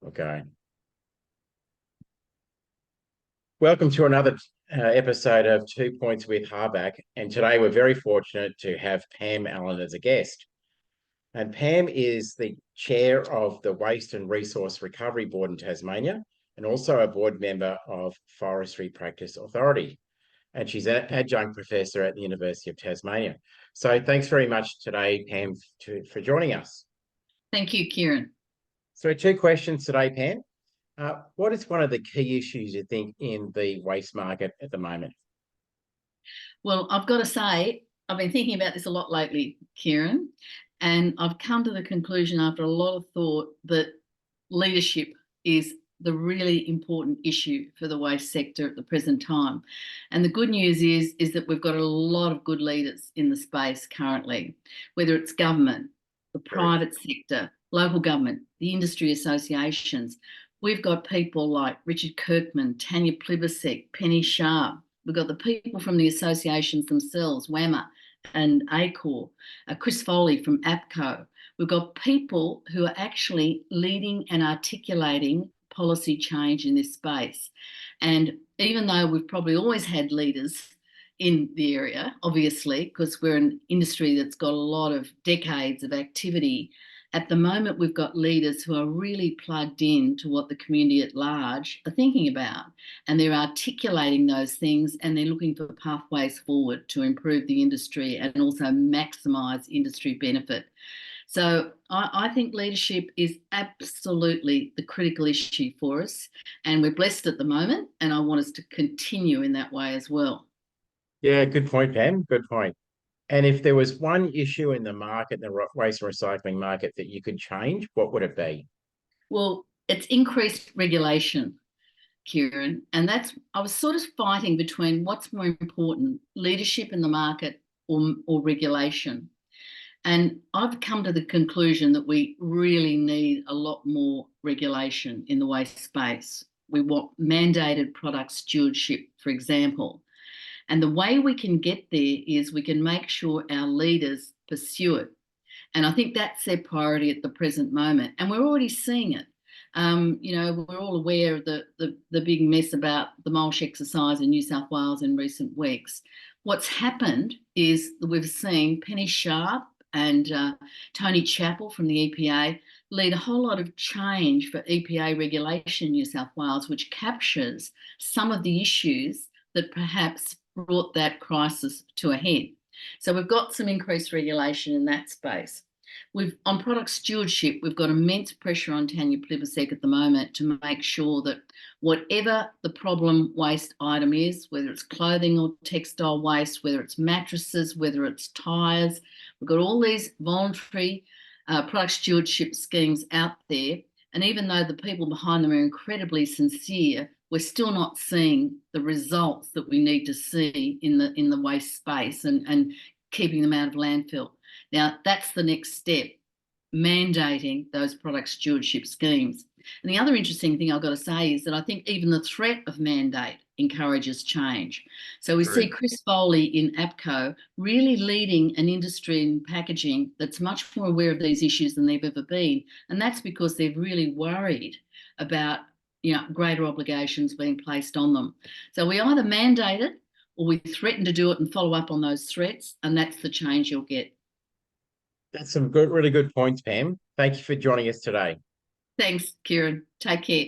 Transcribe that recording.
Okay. Welcome to another episode of 2 Points with Harbak. And today we're very fortunate to have Pam Allan as a guest. And Pam is the chair of the Waste and Resource Recovery Board in Tasmania and also a board member of Forestry Practice Authority. And she's an adjunct professor at the University of Tasmania. So thanks very much today, Pam, for joining us. Thank you, Kieran. So 2 questions today, Pam. What is one of the key issues you think in the waste market at the moment? Well, I've got to say, I've been thinking about this a lot lately, Kieran, and I've come to the conclusion after a lot of thought that leadership is the really important issue for the waste sector at the present time. And the good news is that we've got a lot of good leaders in the space currently, whether it's government, the private sector, local government, the industry associations. We've got people like Richard Kirkman, Tanya Plibersek, Penny Sharp. We've got the people from the associations themselves, WAMA and ACOR, Chris Foley from APCO. We've got people who are actually leading and articulating policy change in this space. And even though we've probably always had leaders in the area, obviously, because we're an industry that's got a lot of decades of activity, at the moment we've got leaders who are really plugged in to what the community at large are thinking about, and they're articulating those things, and they're looking for pathways forward to improve the industry and also maximise industry benefit. So I think leadership is absolutely the critical issue for us, and we're blessed at the moment, and I want us to continue in that way as well. Yeah, good point, Pam. Good point. And if there was one issue in the market, the waste and recycling market, that you could change, what would it be? Well, it's increased regulation, Kieran, and I was sort of fighting between what's more important, leadership in the market or regulation. And I've come to the conclusion that we really need a lot more regulation in the waste space. We want mandated product stewardship, for example. And the way we can get there is we can make sure our leaders pursue it. And I think that's their priority at the present moment. And we're already seeing it. We're all aware of the big mess about the mulch exercise in New South Wales in recent weeks. What's happened is that we've seen Penny Sharp and Tony Chappell from the EPA lead a whole lot of change for EPA regulation in New South Wales, which captures some of the issues that perhaps brought that crisis to a head. So we've got some increased regulation in that space. On product stewardship, we've got immense pressure on Tanya Plibersek at the moment to make sure that whatever the problem waste item is, whether it's clothing or textile waste, whether it's mattresses, whether it's tyres, we've got all these voluntary product stewardship schemes out there. And even though the people behind them are incredibly sincere, we're still not seeing the results that we need to see in the waste space and keeping them out of landfill. Now, that's the next step, mandating those product stewardship schemes. And the other interesting thing I've got to say is that I think even the threat of mandate encourages change. So we see Chris Foley in APCO really leading an industry in packaging that's much more aware of these issues than they've ever been. And that's because they're really worried about greater obligations being placed on them. So we either mandate it or we threaten to do it and follow up on those threats, and that's the change you'll get. That's some really good points, Pam. Thank you for joining us today. Thanks, Kieran. Take care.